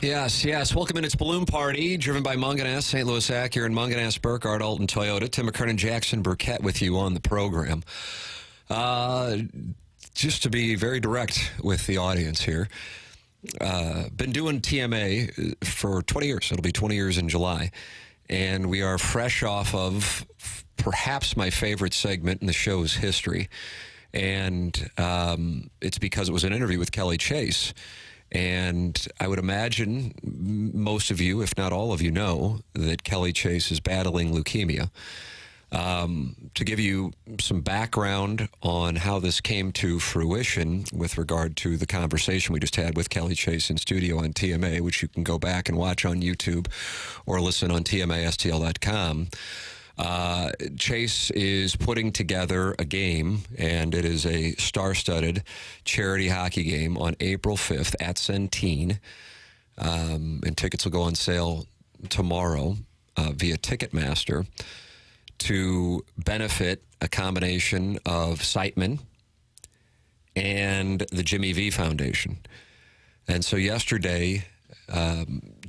Yes, yes. Welcome in. It's Balloon Party, driven by Munganess, St. Louis Acura, and Munganess, Burkhardt, Alton, Toyota. Tim McKernan, Jackson Burkett with you on the program. Just to be very direct with the audience here, been doing TMA for 20 years. It'll be 20 years in July. And we are fresh off of perhaps my favorite segment in the show's history. And it's because it was an interview with Kelly Chase. And I would imagine most of you, if not all of you, know that Kelly Chase is battling leukemia. To give you some background on how this came to fruition with regard to the conversation we just had with Kelly Chase in studio on TMA, which you can go back and watch on YouTube or listen on TMASTL.com. Chase is putting together a game, and it is a star-studded charity hockey game on April 5th at Centene. And tickets will go on sale tomorrow via Ticketmaster to benefit a combination of Siteman and the Jimmy V Foundation. And so yesterday,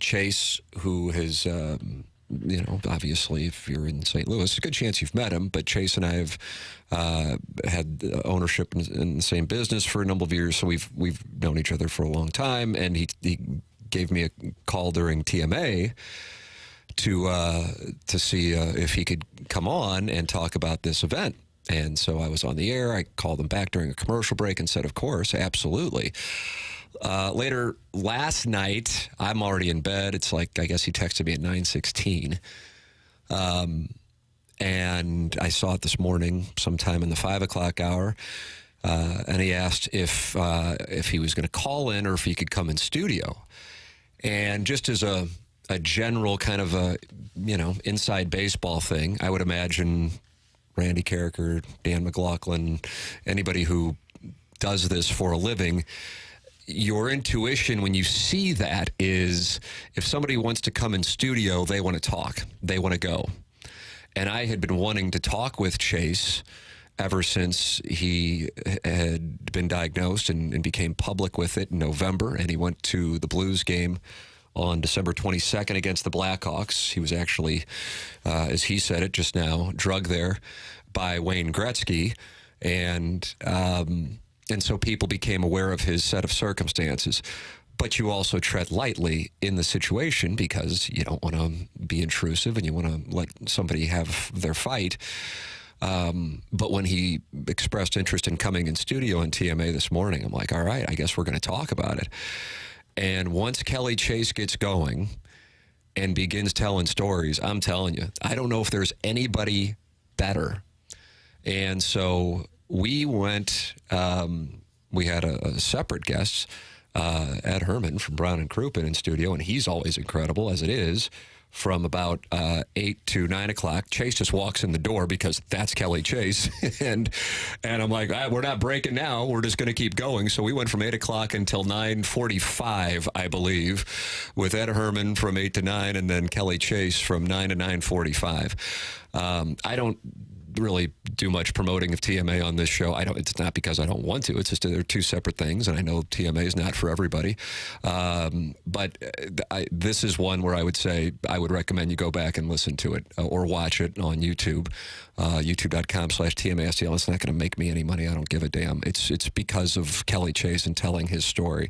Chase, who has... obviously, if you're in St. Louis, it's a good chance you've met him. But Chase and I have had ownership in the same business for a number of years, so we've known each other for a long time. And he gave me a call during TMA to see if he could come on and talk about this event. And so I was on the air. I called him back during a commercial break and said, "Of course, absolutely." Later last night, I'm already in bed. It's like, I guess he texted me at 9:16. And I saw it this morning sometime in the 5 o'clock hour. And he asked if he was going to call in or if he could come in studio. And just as a general kind of a, inside baseball thing, I would imagine Randy Carricker, Dan McLaughlin, anybody who does this for a living, your intuition when you see that is if somebody wants to come in studio, they want to talk. They want to go. And I had been wanting to talk with Chase ever since he had been diagnosed and became public with it in November. And he went to the Blues game on December 22nd against the Blackhawks. He was actually, as he said it just now, drugged there by Wayne Gretzky. And so people became aware of his set of circumstances. But you also tread lightly in the situation because you don't want to be intrusive and you want to let somebody have their fight. But when he expressed interest in coming in studio on TMA this morning, I'm like, all right, I guess we're going to talk about it. And once Kelly Chase gets going and begins telling stories, I'm telling you, I don't know if there's anybody better. And so we went, we had a separate guest, Ed Herman from Brown and Crouppen in studio, and he's always incredible, as it is, from about 8 to 9 o'clock. Chase just walks in the door because that's Kelly Chase. and I'm like, we're not breaking now. We're just going to keep going. So we went from 8 o'clock until 9:45, I believe, with Ed Herman from 8 to 9, and then Kelly Chase from 9 to 9:45. I don't really do much promoting of TMA on this show. It's not because I don't want to. It's just they're two separate things, and I know TMA is not for everybody. But this is one where I would say I would recommend you go back and listen to it or watch it on YouTube, youtube.com/TMASTL. It's not going to make me any money. I don't give a damn. It's because of Kelly Chase and telling his story.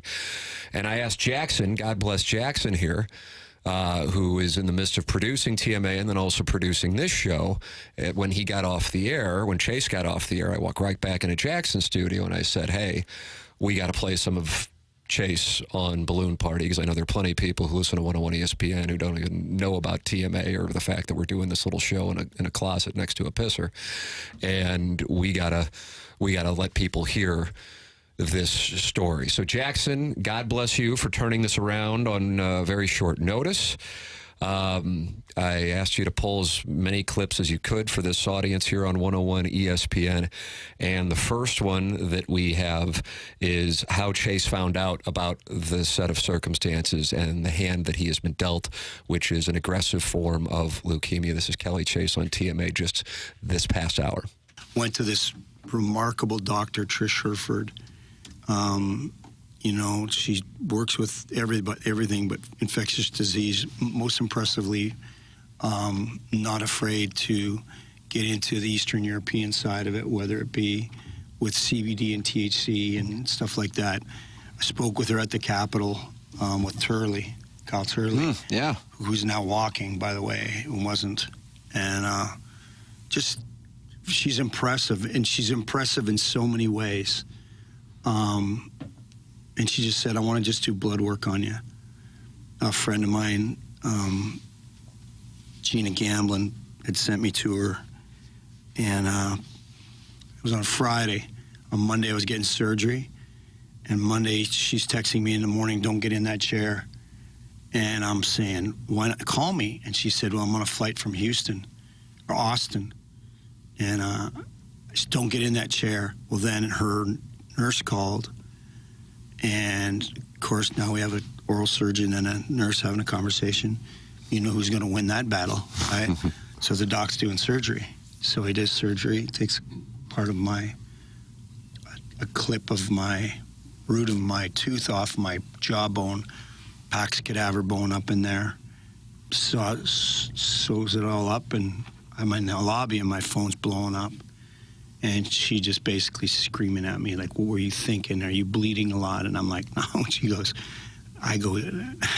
And I asked Jackson, God bless Jackson here, who is in the midst of producing TMA and then also producing this show. When he got off the air, when Chase got off the air, I walked right back into Jackson's studio and I said, hey, we got to play some of Chase on Balloon Party because I know there are plenty of people who listen to 101 ESPN who don't even know about TMA or the fact that we're doing this little show in a closet next to a pisser. And we gotta let people hear this story. So Jackson, God bless you for turning this around on very short notice. I asked you to pull as many clips as you could for this audience here on 101 ESPN. And the first one that we have is how Chase found out about the set of circumstances and the hand that he has been dealt, which is an aggressive form of leukemia. This is Kelly Chase on TMA just this past hour. Went to this remarkable doctor, Trish Herford, You know, she works with everything but infectious disease. Most impressively, not afraid to get into the Eastern European side of it, whether it be with CBD and THC and stuff like that. I spoke with her at the Capitol with Kyle Turley, who's now walking, by the way, who wasn't. And just, she's impressive, and she's impressive in so many ways. And she just said, I want to just do blood work on you. A friend of mine, Gina Gamblin, had sent me to her. And it was on Friday. On Monday, I was getting surgery. And Monday, she's texting me in the morning, don't get in that chair. And I'm saying, why not? Call me. And she said, well, I'm on a flight from Houston or Austin. And just don't get in that chair. Well, then her nurse called. And, of course, now we have an oral surgeon and a nurse having a conversation. You know who's going to win that battle, right? So the doc's doing surgery. So he does surgery, takes part of a clip of my root of my tooth off my jawbone, packs cadaver bone up in there, sews it all up, and I'm in the lobby and my phone's blowing up. And she just basically screaming at me, like, what were you thinking? Are you bleeding a lot? And I'm like, no. She goes, I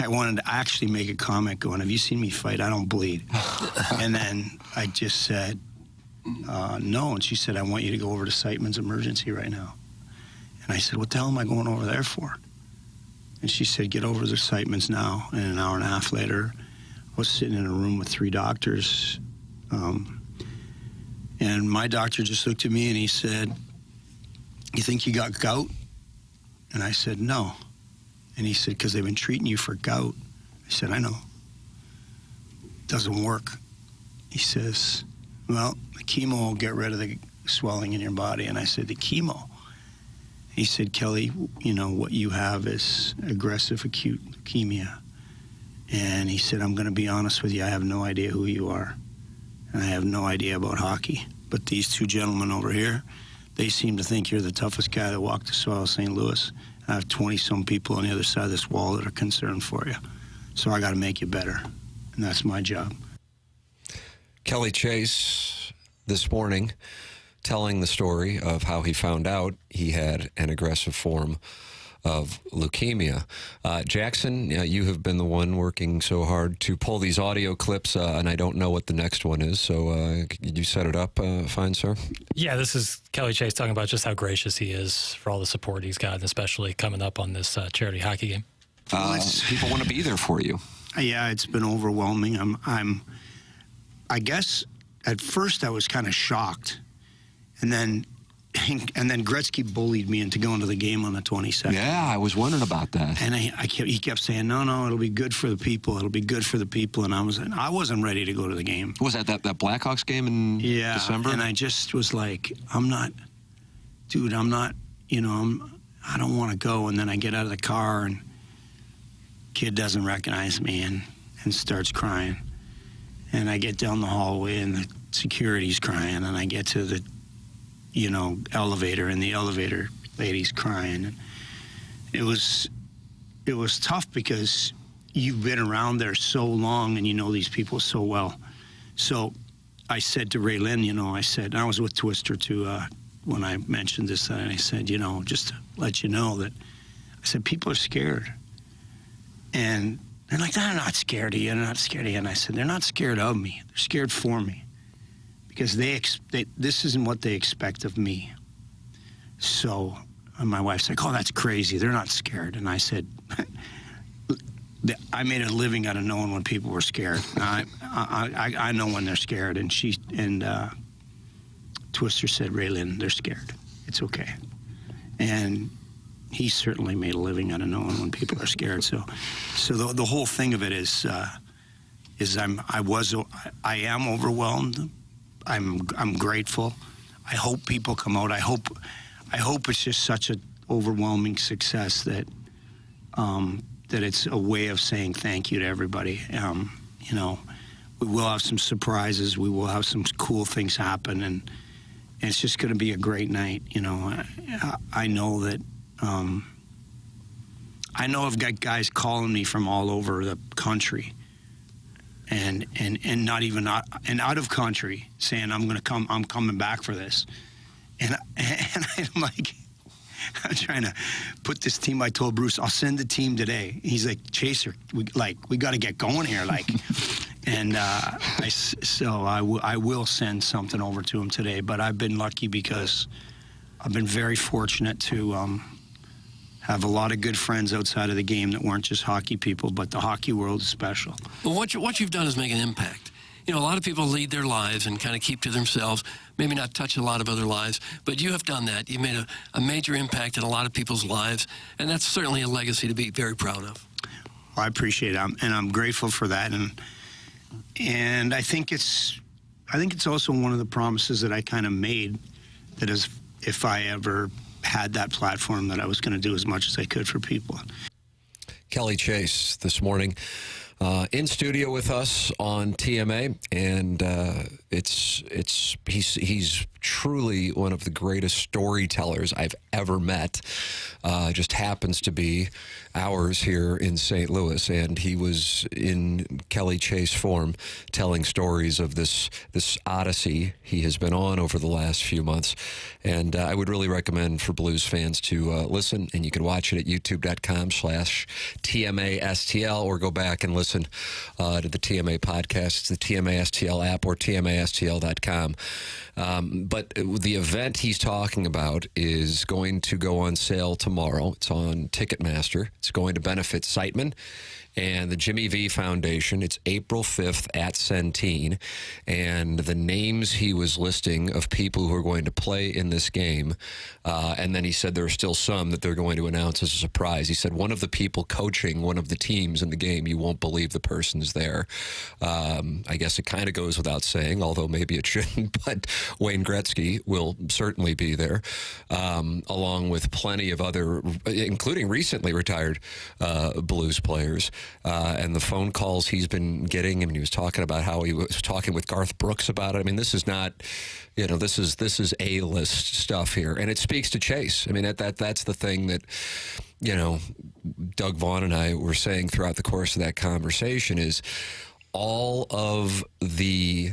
wanted to actually make a comment going, have you seen me fight? I don't bleed. And then I just said, no. And she said, I want you to go over to Siteman's emergency right now. And I said, what the hell am I going over there for? And she said, get over to Siteman's now. And an hour and a half later, I was sitting in a room with 3 doctors. And my doctor just looked at me and he said, you think you got gout? And I said, no. And he said, because they've been treating you for gout. I said, I know. Doesn't work. He says, well, the chemo will get rid of the swelling in your body. And I said, the chemo? He said, Kelly, you know, what you have is aggressive acute leukemia. And he said, I'm going to be honest with you, I have no idea who you are. And I have no idea about hockey. But these 2 gentlemen over here, they seem to think you're the toughest guy that walked the soil of St. Louis. I have 20-some people on the other side of this wall that are concerned for you. So I got to make you better. And that's my job. Kelly Chase this morning telling the story of how he found out he had an aggressive form of leukemia. Jackson, you have been the one working so hard to pull these audio clips, and I don't know what the next one is, so you set it up fine, sir? Yeah, this is Kelly Chase talking about just how gracious he is for all the support he's gotten, especially coming up on this charity hockey game. People want to be there for you. Yeah, it's been overwhelming. I guess at first I was kind of shocked, and then Gretzky bullied me into going to the game on the 22nd. Yeah, I was wondering about that. And he kept saying, no, it'll be good for the people. It'll be good for the people. And I wasn't ready to go to the game. Was that Blackhawks game in December? And I just was like, I don't want to go. And then I get out of the car and kid doesn't recognize me and starts crying. And I get down the hallway and the security's crying. And I get to the elevator, and the elevator lady's crying. And it was tough because you've been around there so long and you know these people so well. So I said to Ray Lynn, and I was with Twister too when I mentioned this, and I said, just to let you know that, I said, people are scared. And they're like, they're not scared of you, they're not scared of you. And I said, they're not scared of me, they're scared for me. Because this isn't what they expect of me. So my wife's like, oh, that's crazy. They're not scared. And I said, I made a living out of knowing when people were scared. I know when they're scared. And Twister said, Raylin, they're scared. It's okay. And he certainly made a living out of knowing when people are scared. So the whole thing of it is I am overwhelmed. I'm grateful. I hope people come out. I hope it's just such an overwhelming success that it's a way of saying thank you to everybody. We will have some surprises. We will have some cool things happen, and it's just going to be a great night. I know that I know I've got guys calling me from all over the country, and not even out of country, saying I'm coming back for this, and I'm like, I'm trying to put this team. I told Bruce, I'll send the team today. He's like, Chaser, we got to get going here, like. And I will send something over to him today. But I've been lucky because I've been very fortunate to have a lot of good friends outside of the game that weren't just hockey people, but the hockey world is special. Well, what you've done is make an impact. You know, a lot of people lead their lives and kind of keep to themselves, maybe not touch a lot of other lives, but you have done that. You've made a major impact in a lot of people's lives, and that's certainly a legacy to be very proud of. Well, I appreciate it, and I'm grateful for that, and I think it's also one of the promises that I kind of made, that is, if I ever had that platform, that I was going to do as much as I could for people. Kelly Chase this morning in studio with us on TMA, and he's truly one of the greatest storytellers I've ever met. Just happens to be ours here in St. Louis, and he was in Kelly Chase form, telling stories of this odyssey he has been on over the last few months. And I would really recommend for Blues fans to listen, and you can watch it at youtube.com/TMASTL, or go back and listen to the TMA podcast. It's the TMASTL app or TMASTL.com. But the event he's talking about is going to go on sale tomorrow. It's on Ticketmaster. It's going to benefit Siteman and the Jimmy V Foundation. It's April 5th at Centene. And the names he was listing of people who are going to play in this game, and then he said there are still some that they're going to announce as a surprise. He said one of the people coaching one of the teams in the game, you won't believe the person's there. I guess it kind of goes without saying, although maybe it shouldn't, but Wayne Gretzky will certainly be there, along with plenty of other, including recently retired Blues players. And the phone calls he's been getting, I mean, he was talking about how he was talking with Garth Brooks about it. I mean, this is not, this is A-list stuff here, and it speaks to Chase. I mean, that's the thing that, Doug Vaughn and I were saying throughout the course of that conversation is all of the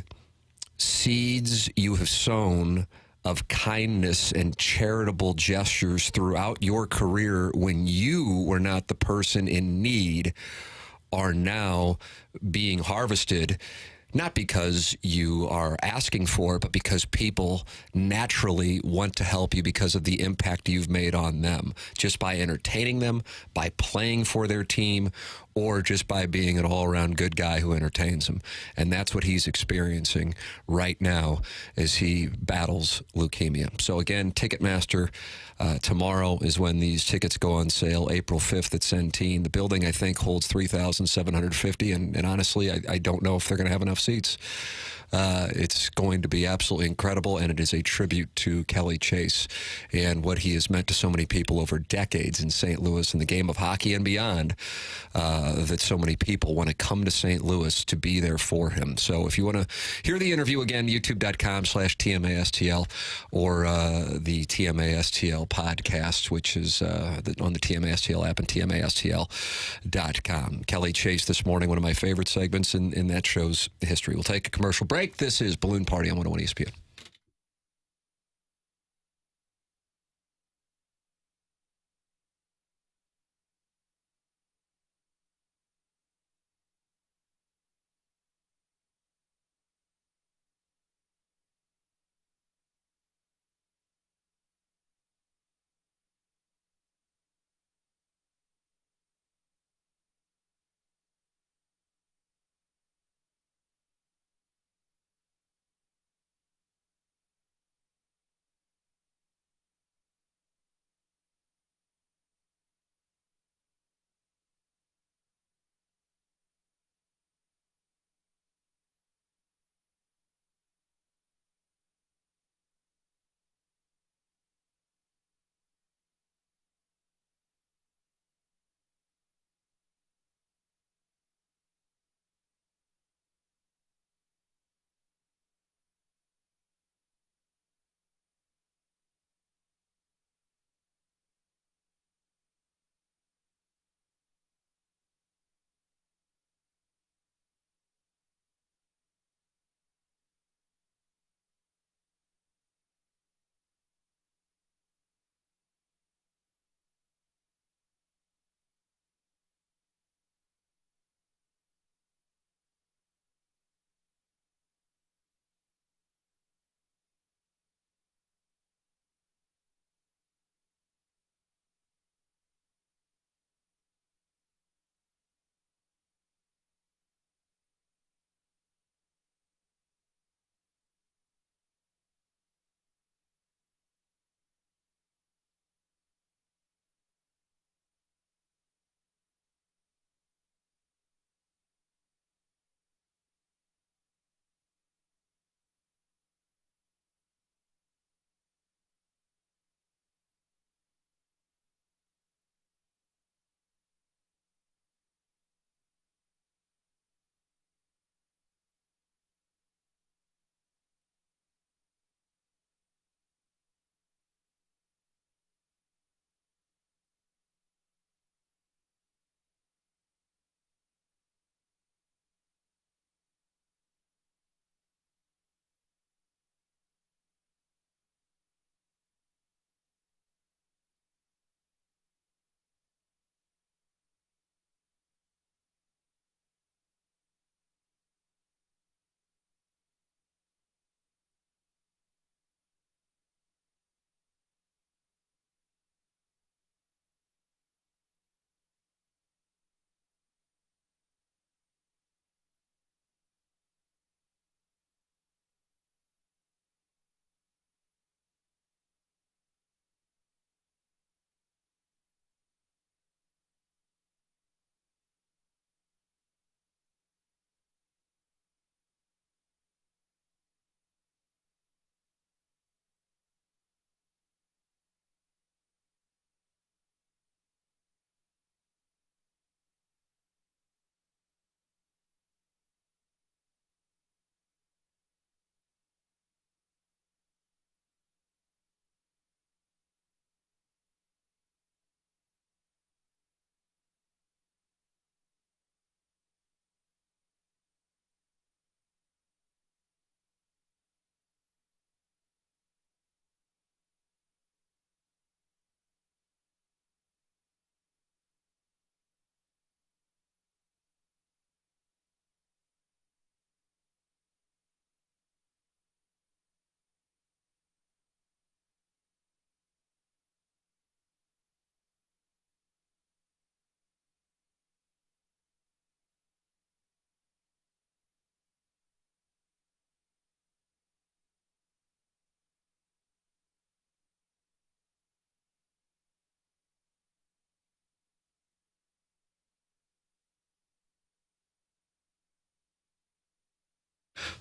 seeds you have sown of kindness and charitable gestures throughout your career when you were not the person in need are now being harvested, not because you are asking for it, but because people naturally want to help you because of the impact you've made on them, just by entertaining them, by playing for their team, or just by being an all-around good guy who entertains them. And that's what he's experiencing right now as he battles leukemia. So again, Ticketmaster, tomorrow is when these tickets go on sale, April 5th at Centene. The building, I think, holds 3,750, and honestly, I don't know if they're going to have enough seats. It's going to be absolutely incredible, and it is a tribute to Kelly Chase and what he has meant to so many people over decades in St. Louis and the game of hockey and beyond, that so many people want to come to St. Louis to be there for him. So if you want to hear the interview again, youtube.com/TMASTL or the TMASTL podcast, which is on the TMASTL app and TMASTL.com. Kelly Chase this morning, one of my favorite segments in that show's history. We'll take a commercial break. This is Balloon Party on 101 ESPN.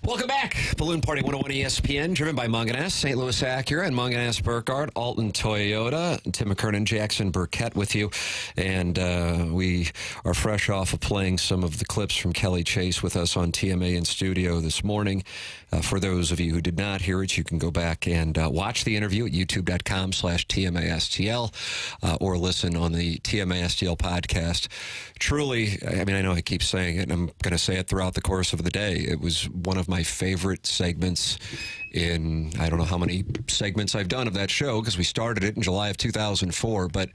Welcome back. Balloon Party 101 ESPN, driven by Munganess, St. Louis Acura, and Munganess Burkhardt, Alton Toyota, Tim McKernan, Jackson Burkett with you. And we are fresh off of playing some of the clips from Kelly Chase with us on TMA in studio this morning. For those of you who did not hear it, you can go back and watch the interview at youtube.com/TMASTL or listen on the TMASTL podcast. Truly, I mean, I know I keep saying it, and I'm going to say it throughout the course of the day. It was one of my favorite segments in, I don't know how many segments I've done of that show because we started it in July of 2004, but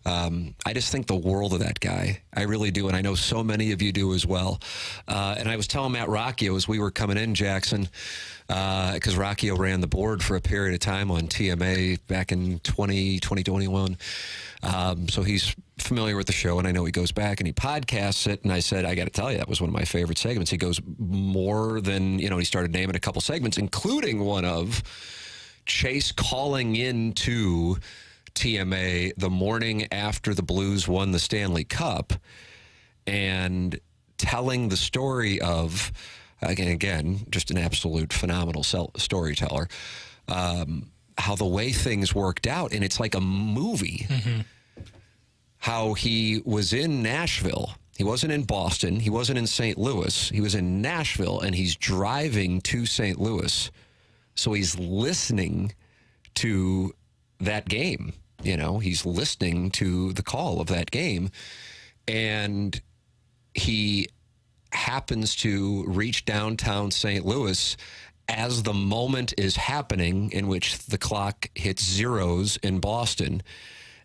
I just think the world of that guy. I really do, and I know so many of you do as well. And I was telling Matt Rocchio as we were coming in, Jackson, because Rocchio ran the board for a period of time on TMA back in 2021. So he's familiar with the show, and I know he goes back and he podcasts it. And I said, I got to tell you, that was one of my favorite segments. He goes more than, he started naming a couple segments, including one of Chase calling into TMA the morning after the Blues won the Stanley Cup and telling the story of, again, just an absolute phenomenal storyteller, how the way things worked out. And it's like a movie. Mm-hmm. How he was in Nashville. He wasn't in Boston. He wasn't in St. Louis. He was in Nashville, and he's driving to St. Louis. So he's listening to that game. He's listening to the call of that game. And he happens to reach downtown St. Louis as the moment is happening in which the clock hits zeros in Boston.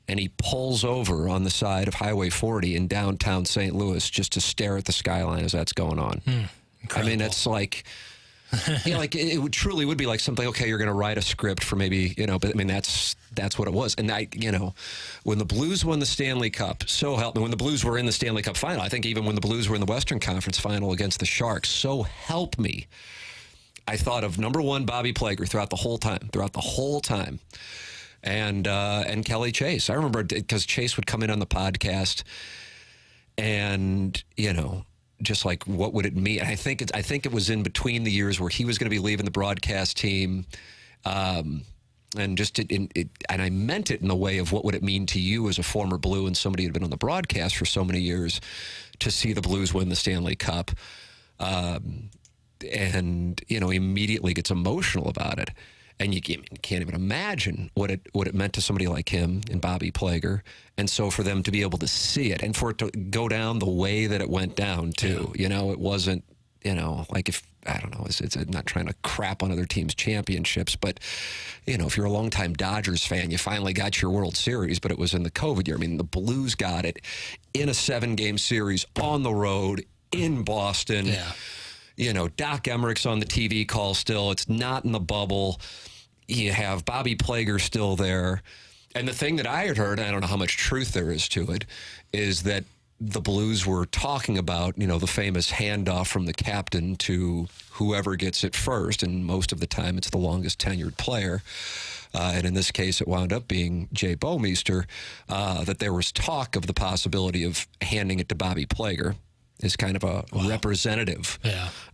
And he pulls over on the side of Highway 40 in downtown St. Louis just to stare at the skyline as that's going on. I mean, it's like, it truly would be like something, okay, you're going to write a script for maybe, but I mean, that's what it was. And when the Blues won the Stanley Cup, so help me, when the Blues were in the Stanley Cup final, I think even when the Blues were in the Western Conference final against the Sharks, so help me, I thought of number one, Bobby Plager throughout the whole time. And Kelly Chase. I remember because Chase would come in on the podcast and, just like, what would it mean? I think it was in between the years where he was going to be leaving the broadcast team. And I meant it in the way of what would it mean to you as a former Blue and somebody who had been on the broadcast for so many years to see the Blues win the Stanley Cup. And, immediately gets emotional about it. And you can't even imagine what it meant to somebody like him and Bobby Plager. And so for them to be able to see it and for it to go down the way that it went down, too. Yeah. It wasn't, like if, I don't know, it's not trying to crap on other teams' championships, but, if you're a longtime Dodgers fan, you finally got your World Series, but it was in the COVID year. I mean, the Blues got it in a 7-game series on the road in Boston. Yeah. Doc Emmerich's on the TV call still. It's not in the bubble. You have Bobby Plager still there. And the thing that I had heard, and I don't know how much truth there is to it, is that the Blues were talking about, the famous handoff from the captain to whoever gets it first. And most of the time, it's the longest tenured player. And in this case, it wound up being Jay Bouwmeester, that there was talk of the possibility of handing it to Bobby Plager. Is kind of a representative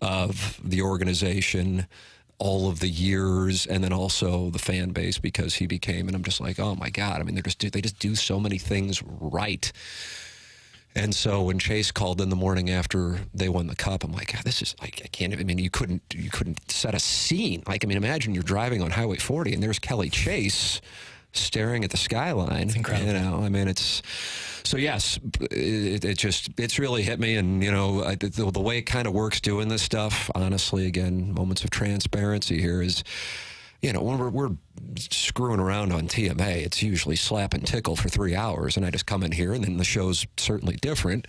of the organization, all of the years, and then also the fan base because he became, and I'm just like, oh my God. I mean, they just do so many things right. And so when Chase called in the morning after they won the cup, I'm like, God, this is like, you couldn't set a scene. Like, I mean, imagine you're driving on Highway 40 and there's Kelly Chase staring at the skyline. It's incredible. I mean, it's so yes, it's really hit me, and the way it kind of works doing this stuff. Honestly, again, moments of transparency here is, when we're screwing around on TMA, it's usually slap and tickle for 3 hours, and I just come in here, and then the show's certainly different.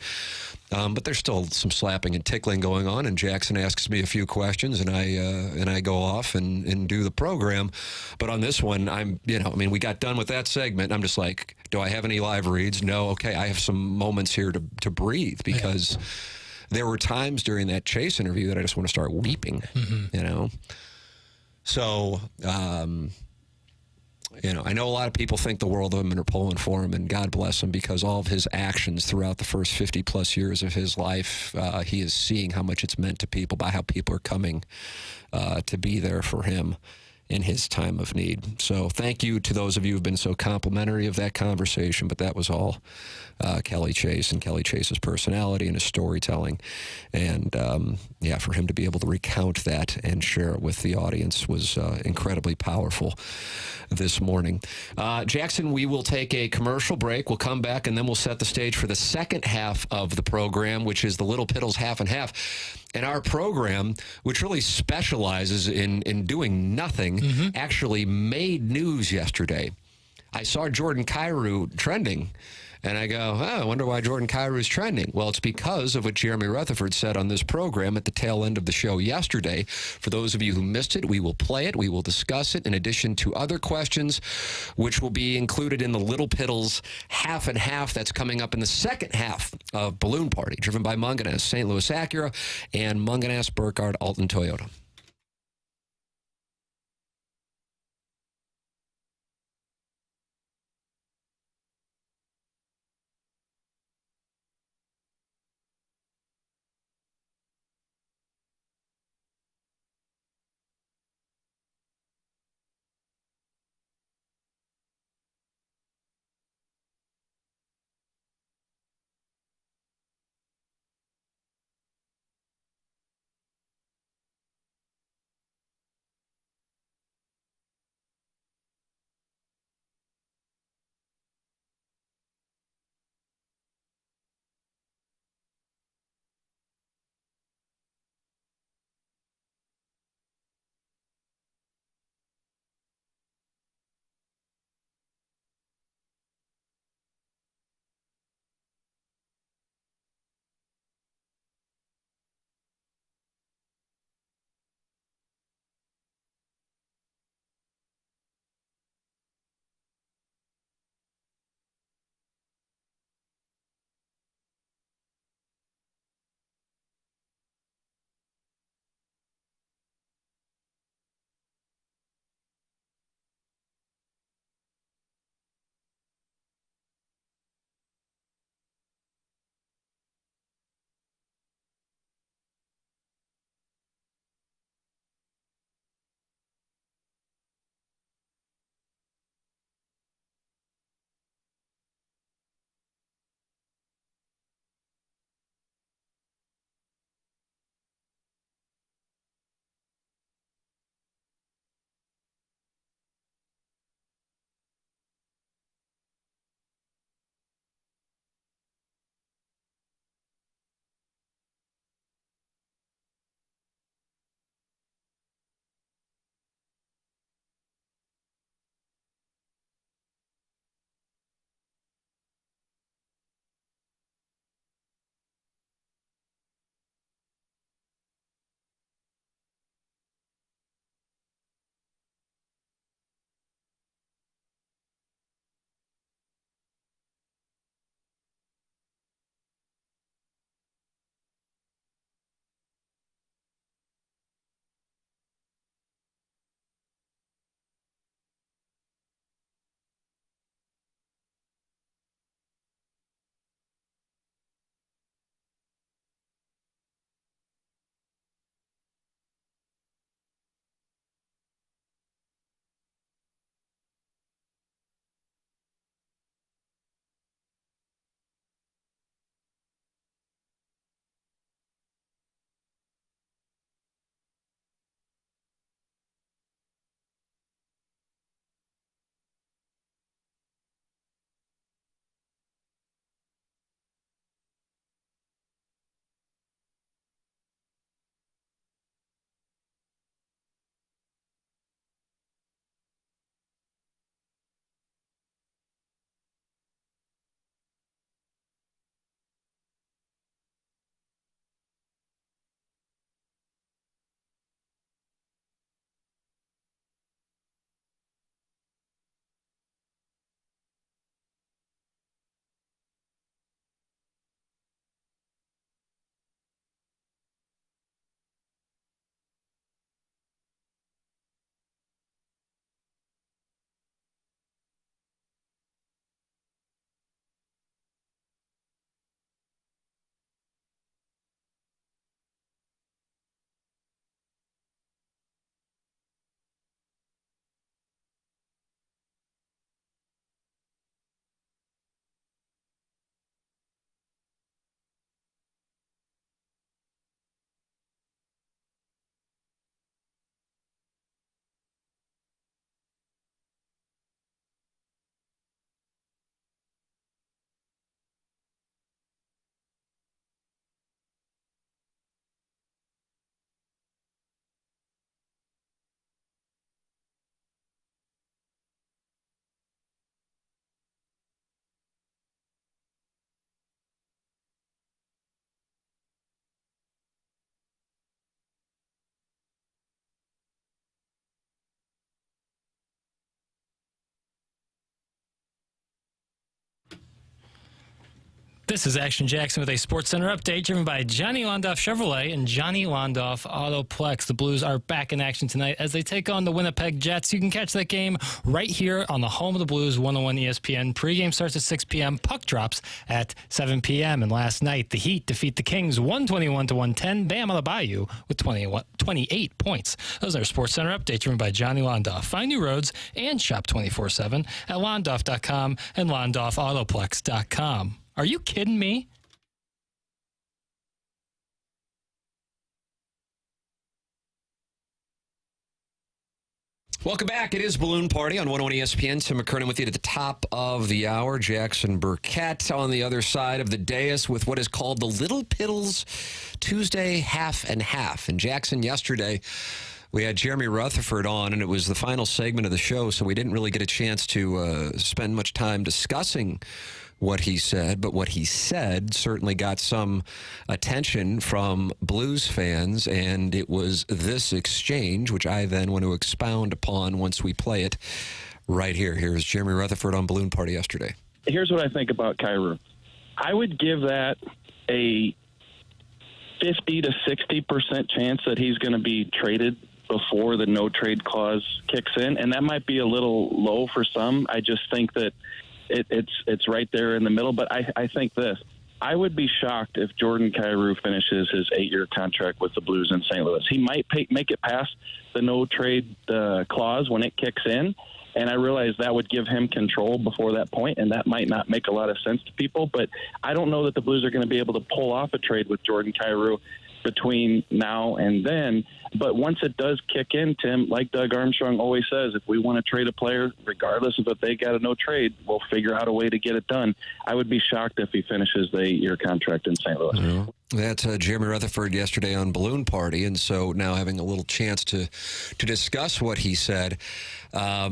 But there's still some slapping and tickling going on, and Jackson asks me a few questions, and I go off and do the program. But on this one, we got done with that segment, and I'm just like, do I have any live reads? No. Okay, I have some moments here to breathe because there were times during that Chase interview that I just want to start weeping, So, I know a lot of people think the world of him and are pulling for him, and God bless him, because all of his actions throughout the first 50-plus years of his life, he is seeing how much it's meant to people by how people are coming to be there for him in his time of need. So thank you to those of you who have been so complimentary of that conversation, but that was all Kelly Chase and Kelly Chase's personality and his storytelling. And, for him to be able to recount that and share it with the audience was incredibly powerful this morning. Jackson, we will take a commercial break. We'll come back, and then we'll set the stage for the second half of the program, which is the Little Piddles Half and Half. And our program, which really specializes in doing nothing, actually made news yesterday. I saw Jordan Kyrou trending, and I go, I wonder why Jordan Kyrou is trending. Well, it's because of what Jeremy Rutherford said on this program at the tail end of the show yesterday. For those of you who missed it, we will play it. We will discuss it in addition to other questions, which will be included in the Little Piddles Half and Half that's coming up in the second half of Balloon Party, driven by Munganess, St. Louis Acura, and Munganess, Burkhardt, Alton Toyota. This is Action Jackson with a Sports Center update driven by Johnny Londoff Chevrolet and Johnny Londoff Autoplex. The Blues are back in action tonight as they take on the Winnipeg Jets. You can catch that game right here on the home of the Blues, 101 ESPN. Pregame starts at 6 p.m. Puck drops at 7 p.m. And last night, the Heat defeat the Kings 121-110. Bam on the Bayou with 28 points. Those are Sports Center updates driven by Johnny Londoff. Find new roads and shop 24/7 at londoff.com and londoffautoplex.com. Are you kidding me? Welcome back. It is Balloon Party on 101 ESPN. Tim McKernan with you at the top of the hour. Jackson Burkett on the other side of the dais with what is called the Little Piddles Tuesday Half and Half. And Jackson, yesterday, we had Jeremy Rutherford on, and it was the final segment of the show, so we didn't really get a chance to spend much time discussing what he said, but what he said certainly got some attention from Blues fans, and it was this exchange, which I then want to expound upon once we play it right here. Here's Jeremy Rutherford on Balloon Party yesterday. Here's what I think about Kyrou. I would give that a 50 to 60% chance that he's going to be traded before the no-trade clause kicks in, and that might be a little low for some. I just think that it's right there in the middle. But I think this. I would be shocked if Jordan Kyrou finishes his 8-year contract with the Blues in St. Louis. He might make it past the no-trade clause when it kicks in, and I realize that would give him control before that point, and that might not make a lot of sense to people. But I don't know that the Blues are going to be able to pull off a trade with Jordan Kyrou between now and then. But once it does kick in, Tim, like Doug Armstrong always says, if we want to trade a player, regardless of if they got a no trade, we'll figure out a way to get it done. I would be shocked if he finishes the 8-year contract in St. Louis. Yeah. That's Jeremy Rutherford yesterday on Balloon Party, and so now having a little chance to discuss what he said. I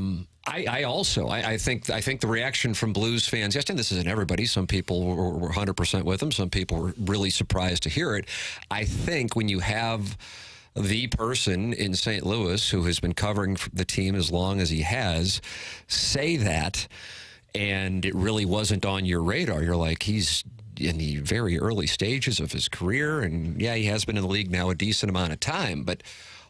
think the reaction from Blues fans, yes, and this isn't everybody. Some people were 100% with him. Some people were really surprised to hear it. I think when you have the person in St. Louis who has been covering the team as long as he has say that, and it really wasn't on your radar, you're like, he's in the very early stages of his career, and yeah, he has been in the league now a decent amount of time, but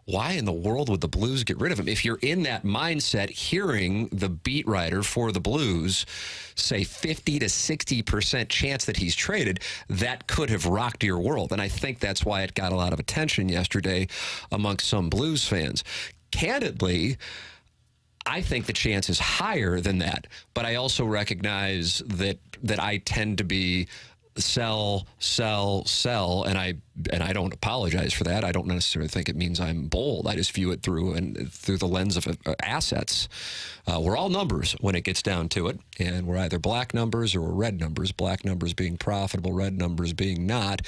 why in the world would the Blues get rid of him? If you're in that mindset, hearing the beat writer for the Blues say 50 to 60% chance that he's traded, that could have rocked your world. And I think that's why it got a lot of attention yesterday amongst some Blues fans. Candidly, I think the chance is higher than that. But I also recognize that I tend to be sell, and I don't apologize for that. I don't necessarily think it means I'm bold. I just view it through the lens of assets. We're all numbers when it gets down to it, and we're either black numbers or we're red numbers. Black numbers being profitable, red numbers being not.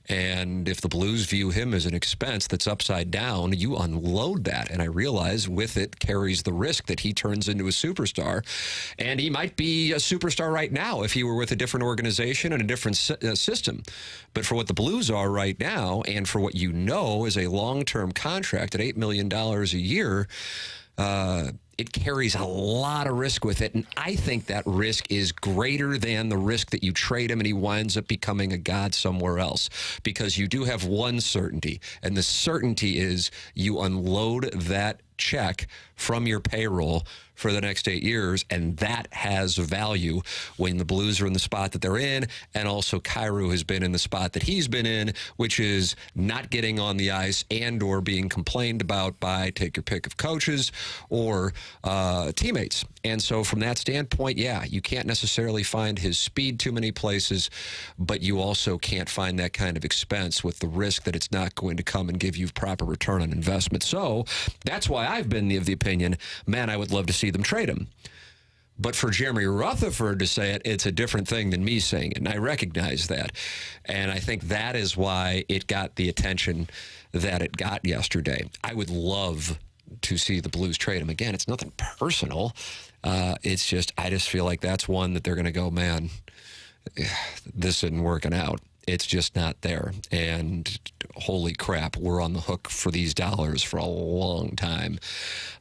And if the Blues view him as an expense that's upside down, you unload that. And I realize with it carries the risk that he turns into a superstar, and he might be a superstar right now if he were with a different organization and a different system. But for what the Blues are right now, and for what you know is a long-term contract at $8 million a year, it carries a lot of risk with it. And I think that risk is greater than the risk that you trade him and he winds up becoming a god somewhere else. Because you do have one certainty, and the certainty is you unload that check from your payroll for the next 8 years, and that has value when the Blues are in the spot that they're in, and also Kyrou has been in the spot that he's been in, which is not getting on the ice and or being complained about by, take your pick of coaches or teammates. And so from that standpoint, yeah, you can't necessarily find his speed too many places, but you also can't find that kind of expense with the risk that it's not going to come and give you proper return on investment. So that's why I've been of the opinion, man, I would love to see them trade him. But for Jeremy Rutherford to say it, it's a different thing than me saying it, and I recognize that. And I think that is why it got the attention that it got yesterday. I would love to see the Blues trade him. Again, it's nothing personal. It's just, I just feel like that's one that they're going to go, man, this isn't working out. It's just not there. And holy crap, we're on the hook for these dollars for a long time.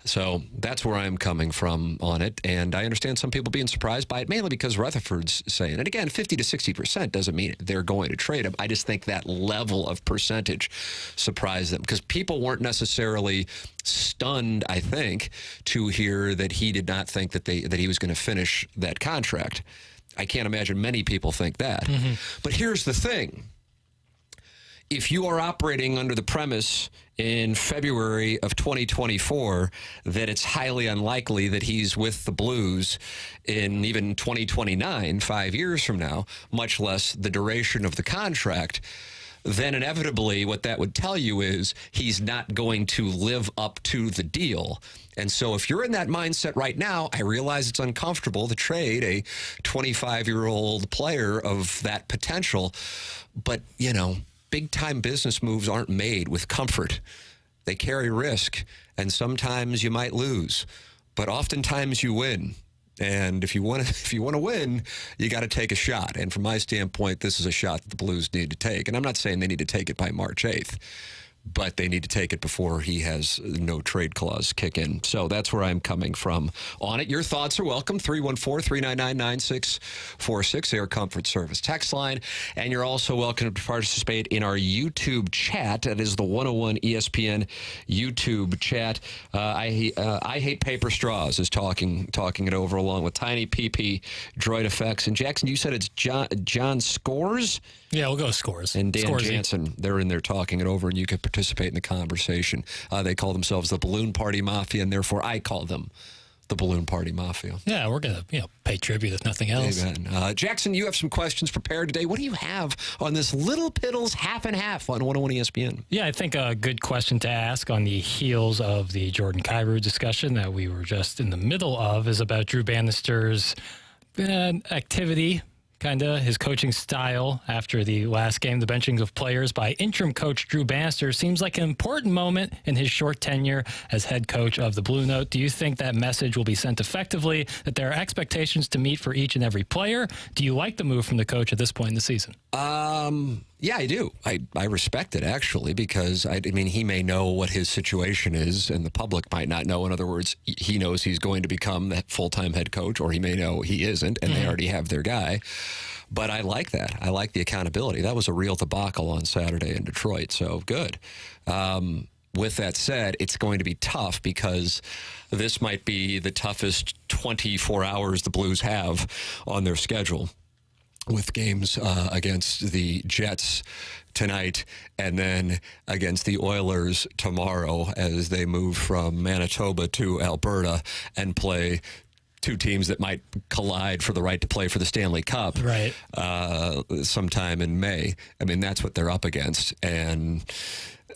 So that's where I'm coming from on it. And I understand some people being surprised by it, mainly because Rutherford's saying, and again, 50 to 60% doesn't mean they're going to trade him. I just think that level of percentage surprised them because people weren't necessarily stunned, I think, to hear that he did not think that he was going to finish that contract. I can't imagine many people think that. Mm-hmm. But here's the thing. If you are operating under the premise in February of 2024 that it's highly unlikely that he's with the Blues in even 2029, 5 years from now, much less the duration of the contract, then inevitably what that would tell you is he's not going to live up to the deal. And so if you're in that mindset right now, I realize it's uncomfortable to trade a 25-year-old player of that potential. But, you know, big-time business moves aren't made with comfort. They carry risk, and sometimes you might lose. But oftentimes you win. And if you want to win, you got to take a shot. And from my standpoint, this is a shot that the Blues need to take. And I'm not saying they need to take it by March 8th, but they need to take it before he has no trade clause kick in. So that's where I'm coming from on it. Your thoughts are welcome. 314-399-9646, Air Comfort Service text line. And you're also welcome to participate in our YouTube chat. That is the 101 ESPN YouTube chat. I Hate Paper Straws is talking it over along with Tiny PP, Droid Effects. And Jackson, you said it's John Scores? Yeah, we'll go Scores. And Dan Scoresy. Jansen, they're in there talking it over, and you could participate in the conversation. They call themselves the Balloon Party Mafia, and therefore I call them the Balloon Party Mafia. Yeah, we're going to pay tribute if nothing else. Amen. Jackson, you have some questions prepared today. What do you have on this Little Piddles half and half on 101 ESPN? Yeah, I think a good question to ask on the heels of the Jordan Kyrou discussion that we were just in the middle of is about Drew Bannister's activity, kind of his coaching style after the last game. The benching of players by interim coach Drew Bannister seems like an important moment in his short tenure as head coach of the Blue Note. Do you think that message will be sent effectively, that there are expectations to meet for each and every player? Do you like the move from the coach at this point in the season? Yeah, I do. I respect it, actually, because, I mean, he may know what his situation is, and the public might not know. In other words, he knows he's going to become the full-time head coach, or he may know he isn't, and they already have their guy. But I like that. I like the accountability. That was a real debacle on Saturday in Detroit, so good. With that said, it's going to be tough because this might be the toughest 24 hours the Blues have on their schedule, with games against the Jets tonight and then against the Oilers tomorrow as they move from Manitoba to Alberta and play two teams that might collide for the right to play for the Stanley Cup sometime in May. I mean, that's what they're up against, and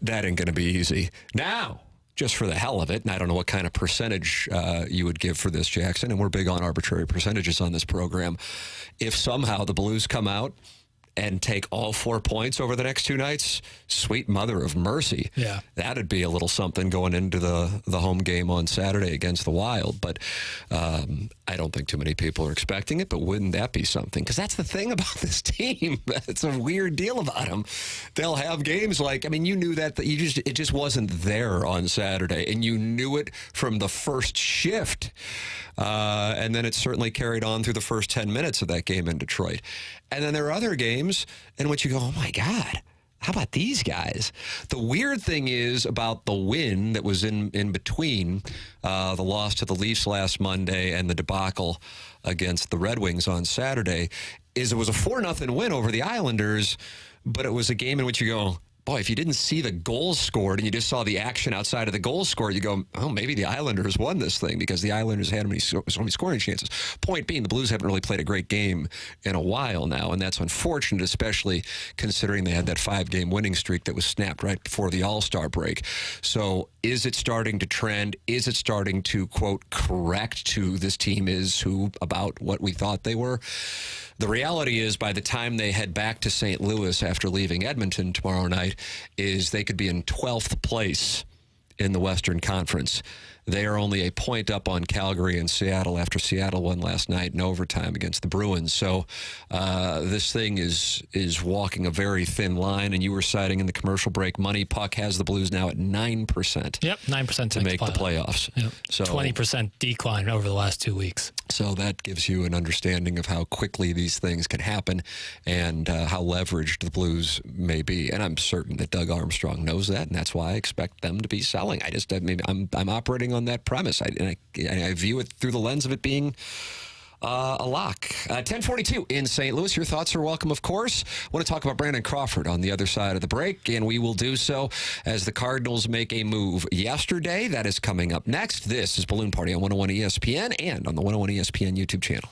that ain't going to be easy. Now, just for the hell of it, and I don't know what kind of percentage you would give for this, Jackson, and we're big on arbitrary percentages on this program. If somehow the Blues come out and take all 4 points over the next two nights, sweet mother of mercy. Yeah. That'd be a little something going into the home game on Saturday against the Wild. But I don't think too many people are expecting it, but wouldn't that be something? Because that's the thing about this team. It's a weird deal about them. They'll have games like, I mean, you knew that it just wasn't there on Saturday, and you knew it from the first shift. And then it certainly carried on through the first 10 minutes of that game in Detroit. And then there are other games in which you go, oh, my God, how about these guys? The weird thing is about the win that was in between the loss to the Leafs last Monday and the debacle against the Red Wings on Saturday is it was a 4-0 win over the Islanders, but it was a game in which you go, boy, if you didn't see the goals scored and you just saw the action outside of the goals scored, you go, oh, maybe the Islanders won this thing because the Islanders had so many scoring chances. Point being, the Blues haven't really played a great game in a while now, and that's unfortunate, especially considering they had that 5-game winning streak that was snapped right before the All-Star break. So is it starting to trend? Is it starting to, quote, correct to this team is about what we thought they were? The reality is by the time they head back to St. Louis after leaving Edmonton tomorrow night is they could be in 12th place in the Western Conference. They are only a point up on Calgary and Seattle after Seattle won last night in overtime against the Bruins. So this thing is walking a very thin line, and you were citing in the commercial break, Money Puck has the Blues now at 9%. Yep, 9% to make the playoffs. Yep. So 20% decline over the last 2 weeks. So that gives you an understanding of how quickly these things can happen and how leveraged the Blues may be. And I'm certain that Doug Armstrong knows that, and that's why I expect them to be selling. I'm operating on that premise. I view it through the lens of it being a lock. 10:42 in St. Louis. Your thoughts are welcome, of course. I want to talk about Brandon Crawford on the other side of the break, and we will do so as the Cardinals make a move yesterday. That is coming up next. This is Balloon Party on 101 ESPN and on the 101 ESPN YouTube channel.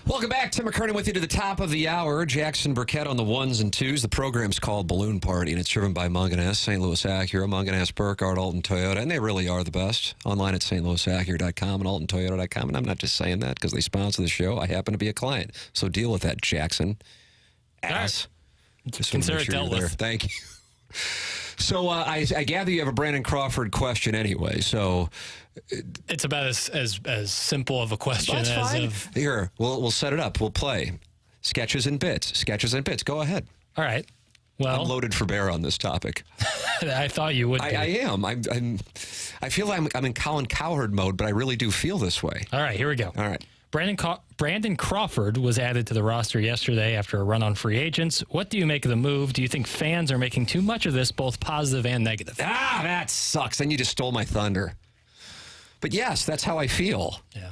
Welcome back. Tim McKernan with you to the top of the hour. Jackson Burkett on the ones and twos. The program's called Balloon Party, and it's driven by Munganess, St. Louis Acura, Munganess, Burkhardt, Alton Toyota, and they really are the best. Online at stlouisacura.com and altontoyota.com. And I'm not just saying that because they sponsor the show. I happen to be a client. So deal with that, Jackson. Ass. Just consider it dealt with. Thank you. So I gather you have a Brandon Crawford question anyway. So it's about as simple of a question that's as fine. of... Here, we'll set it up. We'll play sketches and bits. Sketches and bits. Go ahead. All right. Well, I'm loaded for bear on this topic. I thought you would. I am. I feel I'm in Colin Cowherd mode, but I really do feel this way. All right. Here we go. All right. Brandon Crawford was added to the roster yesterday after a run on free agents. What do you make of the move? Do you think fans are making too much of this, both positive and negative? That sucks. Then you just stole my thunder. But yes, that's how I feel. Yeah.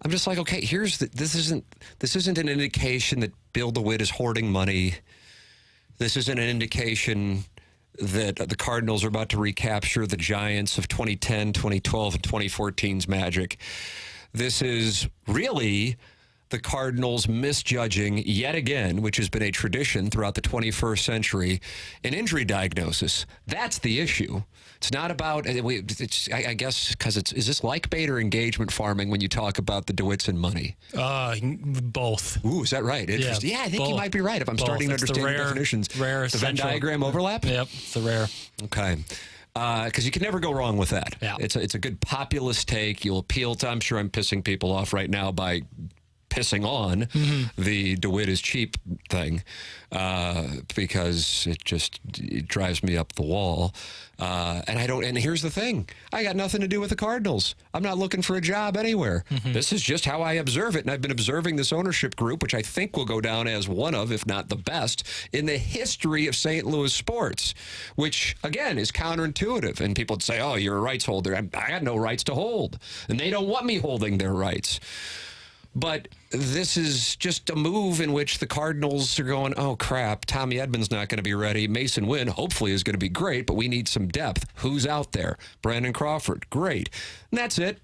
I'm just like, okay, this isn't an indication that Bill DeWitt is hoarding money. This isn't an indication that the Cardinals are about to recapture the Giants of 2010, 2012, and 2014's magic. This is really the Cardinals misjudging yet again, which has been a tradition throughout the 21st century, an injury diagnosis. That's the issue. It's not about, I guess, because is this like bait or engagement farming when you talk about the DeWitts and money? Both. Ooh, is that right? Interesting. Yeah, I think you might be right if I'm starting to understand the definitions. The Venn diagram overlap? Yep, it's the rare. Okay. Because you can never go wrong with that. Yeah. It's a good populist take. You'll appeal to, I'm sure I'm pissing people off right now by pissing on the DeWitt is cheap thing because it drives me up the wall. And here's the thing. I got nothing to do with the Cardinals. I'm not looking for a job anywhere. This is just how I observe it. And I've been observing this ownership group, which I think will go down as one of, if not the best, in the history of St. Louis sports, which, again, is counterintuitive. And people would say, oh, you're a rights holder. I got no rights to hold. And they don't want me holding their rights. But this is just a move in which the Cardinals are going, oh, crap, Tommy Edman's not going to be ready. Mason Wynn, hopefully, is going to be great, but we need some depth. Who's out there? Brandon Crawford. Great. And that's it.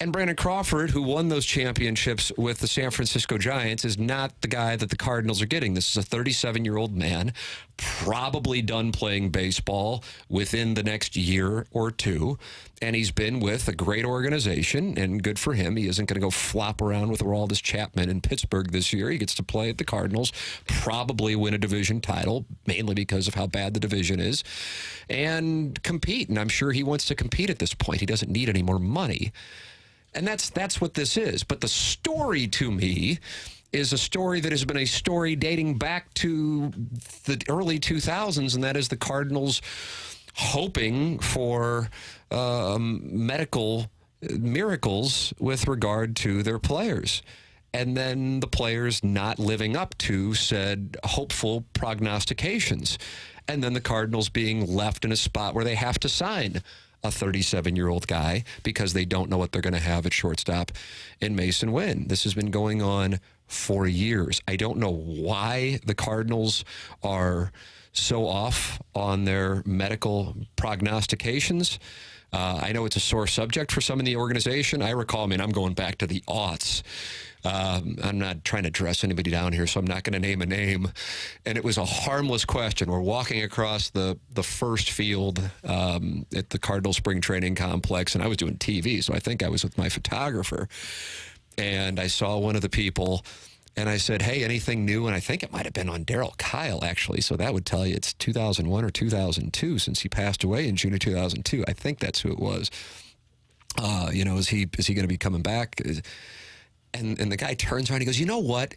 And Brandon Crawford, who won those championships with the San Francisco Giants, is not the guy that the Cardinals are getting. This is a 37-year-old man, probably done playing baseball within the next year or two. And he's been with a great organization, and good for him. He isn't going to go flop around with Aroldis Chapman in Pittsburgh this year. He gets to play at the Cardinals, probably win a division title, mainly because of how bad the division is, and compete. And I'm sure he wants to compete at this point. He doesn't need any more money. And that's what this is. But the story to me is a story that has been a story dating back to the early 2000s, and that is the Cardinals hoping for medical miracles with regard to their players. And then the players not living up to said hopeful prognostications. And then the Cardinals being left in a spot where they have to sign a 37-year-old guy because they don't know what they're going to have at shortstop in Mason Wynn. This has been going on for years. I don't know why the Cardinals are so off on their medical prognostications. I know it's a sore subject for some in the organization. I recall, I'm going back to the aughts. I'm not trying to dress anybody down here, so I'm not going to name a name. And it was a harmless question. We're walking across the first field at the Cardinal Spring Training Complex, and I was doing TV, so I think I was with my photographer. And I saw one of the people, and I said, hey, anything new? And I think it might have been on Darryl Kyle, actually. So that would tell you it's 2001 or 2002 since he passed away in June of 2002. I think that's who it was. Is he going to be coming back? And the guy turns around and he goes, you know what?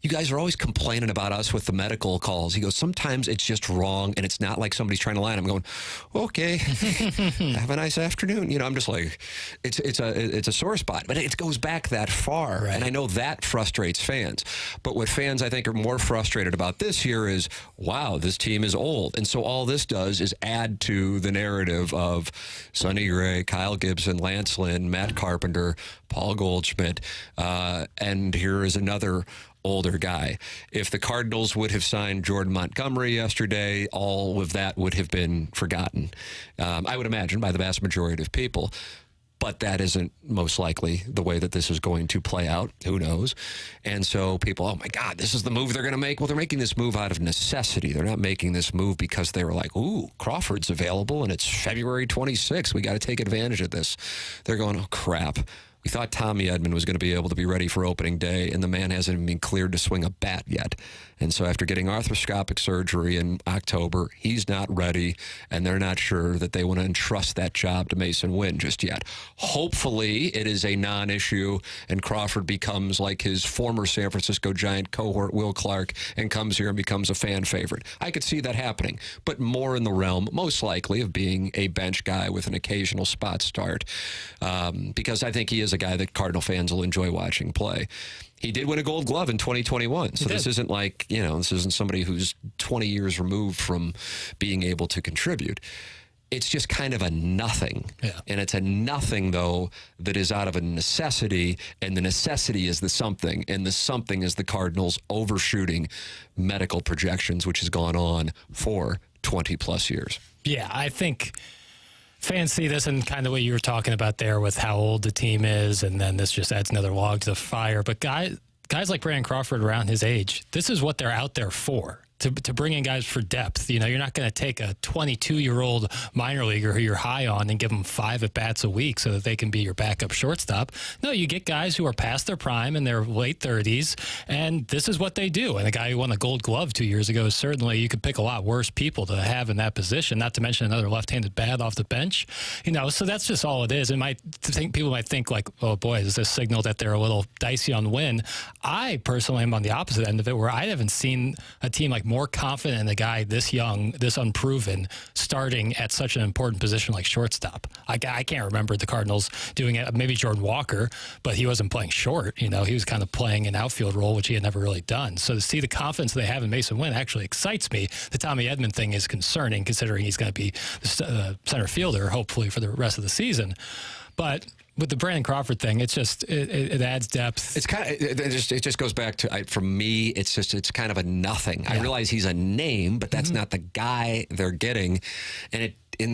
You guys are always complaining about us with the medical calls. He goes, sometimes it's just wrong, and it's not like somebody's trying to lie. I'm going, okay, have a nice afternoon. I'm just like, it's a sore spot. But it goes back that far, right. And I know that frustrates fans. But what fans, I think, are more frustrated about this year is, wow, this team is old. And so all this does is add to the narrative of Sonny Gray, Kyle Gibson, Lance Lynn, Matt Carpenter, Paul Goldschmidt, and here is another older guy. If the Cardinals would have signed Jordan Montgomery yesterday, all of that would have been forgotten, I would imagine, by the vast majority of people. But that isn't most likely the way that this is going to play out. Who knows? And so people, oh my God, this is the move they're going to make. Well, they're making this move out of necessity. They're not making this move because they were like, ooh, Crawford's available and it's February 26th. We got to take advantage of this. They're going, oh crap. We thought Tommy Edman was going to be able to be ready for opening day, and the man hasn't even been cleared to swing a bat yet. And so after getting arthroscopic surgery in October, he's not ready, and they're not sure that they want to entrust that job to Mason Wynn just yet. Hopefully, it is a non-issue, and Crawford becomes like his former San Francisco Giant cohort, Will Clark, and comes here and becomes a fan favorite. I could see that happening, but more in the realm, most likely, of being a bench guy with an occasional spot start, because I think he is a guy that Cardinal fans will enjoy watching play. He did win a Gold Glove in 2021, so this isn't like, this isn't somebody who's 20 years removed from being able to contribute. It's just kind of a nothing. Yeah. And it's a nothing, though, that is out of a necessity, and the necessity is the something, and the something is the Cardinals overshooting medical projections, which has gone on for 20-plus years. Yeah, I think fans see this and kind of what you were talking about there with how old the team is, and then this just adds another log to the fire. But guys like Brandon Crawford around his age, this is what they're out there for. To bring in guys for depth. You're not going to take a 22-year-old minor leaguer who you're high on and give them 5 at-bats a week so that they can be your backup shortstop. No, you get guys who are past their prime in their late 30s, and this is what they do. And the guy who won the Gold Glove 2 years ago, certainly you could pick a lot worse people to have in that position, not to mention another left-handed bat off the bench. So that's just all it is. And people might think like, oh boy, is this signal that they're a little dicey on Win? I personally am on the opposite end of it, where I haven't seen a team like more confident in a guy this young, this unproven, starting at such an important position like shortstop. I can't remember the Cardinals doing it. Maybe Jordan Walker, but he wasn't playing short. He was kind of playing an outfield role, which he had never really done. So to see the confidence they have in Mason Wynn actually excites me. The Tommy Edman thing is concerning, considering he's going to be the center fielder, hopefully, for the rest of the season. But with the Brandon Crawford thing, it's just it adds depth. It's kind of it just goes back to for me. It's kind of a nothing. Yeah. I realize he's a name, but that's not the guy they're getting, and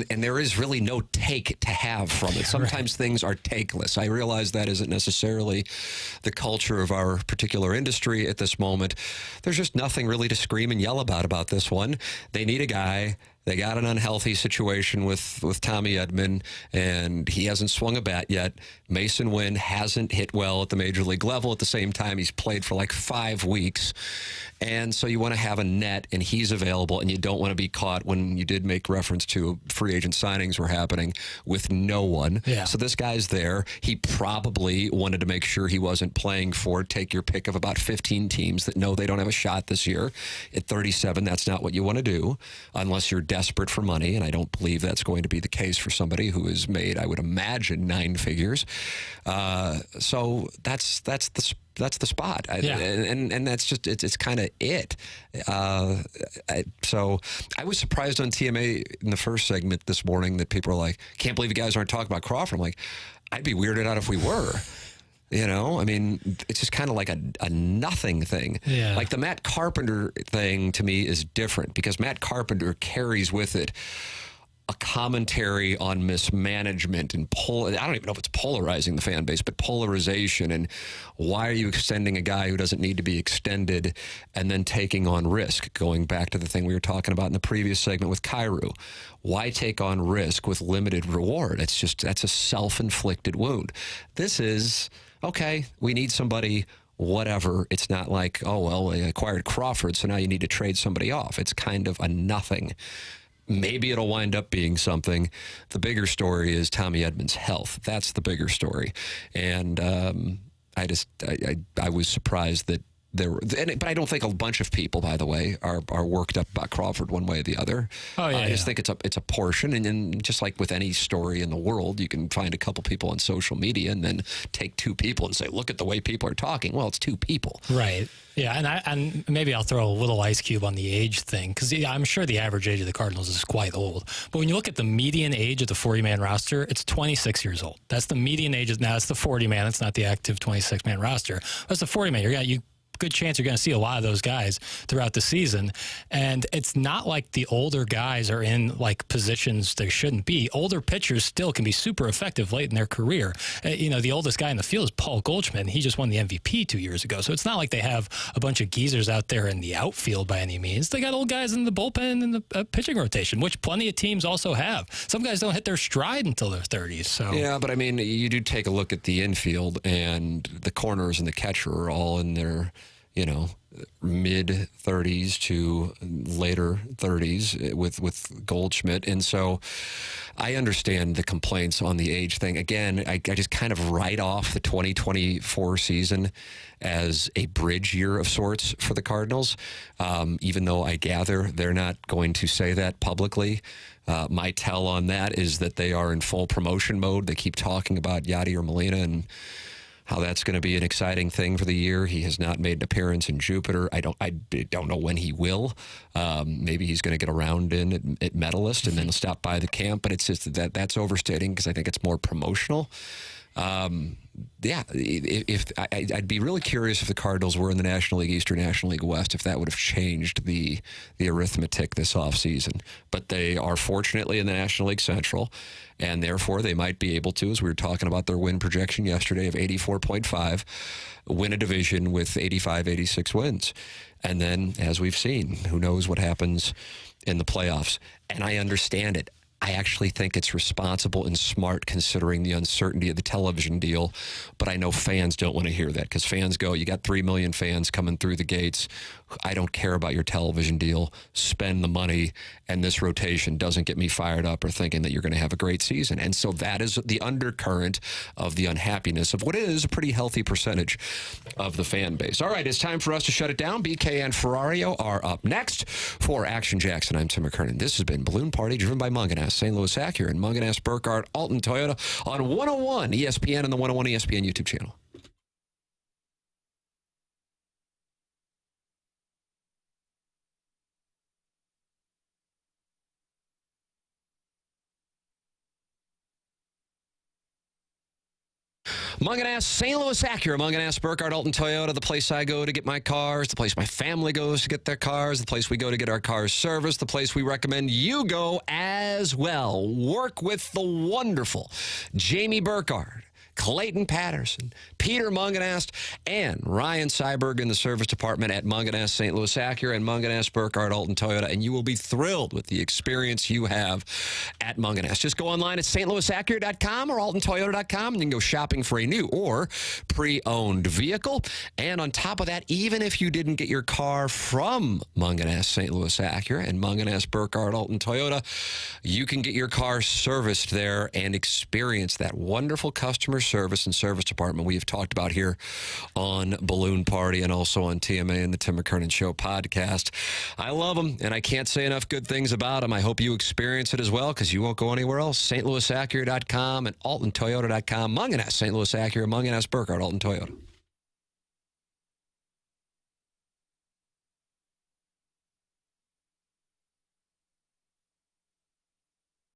there is really no take to have from it. Sometimes things are takeless. I realize that isn't necessarily the culture of our particular industry at this moment. There's just nothing really to scream and yell about this one. They need a guy. They got an unhealthy situation with Tommy Edman, and he hasn't swung a bat yet. Mason Wynn hasn't hit well at the major league level. At the same time, he's played for like 5 weeks. And so you want to have a net, and he's available, and you don't want to be caught when you did make reference to free agent signings were happening with no one. Yeah. So this guy's there. He probably wanted to make sure he wasn't playing for, take your pick of about 15 teams that know they don't have a shot this year. At 37, that's not what you want to do unless you're desperate for money, and I don't believe that's going to be the case for somebody who has made, I would imagine, 9 figures. So that's the spot. And that's just, it's kind of it. So I was surprised on TMA in the first segment this morning that people are like, can't believe you guys aren't talking about Crawford. I'm like, I'd be weirded out if we were. It's just kind of like a nothing thing. Yeah. Like the Matt Carpenter thing to me is different because Matt Carpenter carries with it a commentary on mismanagement and I don't even know if it's polarizing the fan base, but polarization and why are you extending a guy who doesn't need to be extended and then taking on risk, going back to the thing we were talking about in the previous segment with Kyrou. Why take on risk with limited reward? That's a self-inflicted wound. This is, okay, we need somebody, whatever. It's not like, oh, well, they acquired Crawford, so now you need to trade somebody off. It's kind of a nothing. Maybe it'll wind up being something. The bigger story is Tommy Edman's health. That's the bigger story. And I was surprised that but I don't think a bunch of people, by the way, are worked up about Crawford one way or the other. Oh, yeah, I just think it's a portion, and just like with any story in the world, you can find a couple people on social media and then take 2 people and say, look at the way people are talking. Well, it's 2 people. Right. Yeah, and maybe I'll throw a little ice cube on the age thing, because I'm sure the average age of the Cardinals is quite old. But when you look at the median age of the 40-man roster, it's 26 years old. That's the median age. Now, it's the 40-man. It's not the active 26-man roster. That's the 40-man. good chance you're going to see a lot of those guys throughout the season. And it's not like the older guys are in like positions they shouldn't be. Older pitchers still can be super effective late in their career. The oldest guy in the field is Paul Goldschmidt, and he just won the MVP 2 years ago. So it's not like they have a bunch of geezers out there in the outfield by any means. They got old guys in the bullpen and the pitching rotation, which plenty of teams also have. Some guys don't hit their stride until their 30s. So yeah, but I mean, you do take a look at the infield, and the corners and the catcher are all in their, mid 30s to later 30s with Goldschmidt. And so I understand the complaints on the age thing. Again, I just kind of write off the 2024 season as a bridge year of sorts for the Cardinals, even though I gather they're not going to say that publicly. My tell on that is that they are in full promotion mode. They keep talking about Yadier Molina and how that's going to be an exciting thing for the year. He has not made an appearance in Jupiter. I don't know when he will. Maybe he's going to get around in at Medalist and then he'll stop by the camp. But it's just that's overstating because I think it's more promotional. I'd be really curious if the Cardinals were in the National League East or National League West, if that would have changed the arithmetic this offseason. But they are fortunately in the National League Central, and therefore they might be able to, as we were talking about their win projection yesterday of 84.5, win a division with 85, 86 wins. And then, as we've seen, who knows what happens in the playoffs. And I understand it. I actually think it's responsible and smart considering the uncertainty of the television deal. But I know fans don't want to hear that because fans go, you got 3 million fans coming through the gates. I don't care about your television deal. Spend the money. And this rotation doesn't get me fired up or thinking that you're going to have a great season. And so that is the undercurrent of the unhappiness of what is a pretty healthy percentage of the fan base. All right, it's time for us to shut it down. BK and Ferrario are up next. For Action Jackson, I'm Tim McKernan. This has been Balloon Party, driven by Munganess, St. Louis Acura, and Munganess, Burkhardt, Alton Toyota on 101 ESPN and the 101 ESPN YouTube channel. Munganess, St. Louis Acura, Munganess, Burkhardt, Alton Toyota, the place I go to get my cars, the place my family goes to get their cars, the place we go to get our cars serviced, the place we recommend you go as well. Work with the wonderful Jamie Burkhardt, Clayton Patterson, Peter Munganast, and Ryan Seiberg in the service department at Munganast, St. Louis Acura, and Munganast, Burkhardt, Alton Toyota, and you will be thrilled with the experience you have at Munganast. Just go online at stlouisacura.com or altontoyota.com, and you can go shopping for a new or pre-owned vehicle. And on top of that, even if you didn't get your car from Munganast, St. Louis Acura, and Munganast, Burkhardt, Alton Toyota, you can get your car serviced there and experience that wonderful customer service and service department we have talked about here on Balloon Party and also on TMA and the Tim McKernan Show podcast. I love them, and I can't say enough good things about them. I hope you experience it as well because you won't go anywhere else. stlouisacura.com and altontoyota.com. Munganess, St. Louis Acura, Munganess, Burkhardt, Alton Toyota.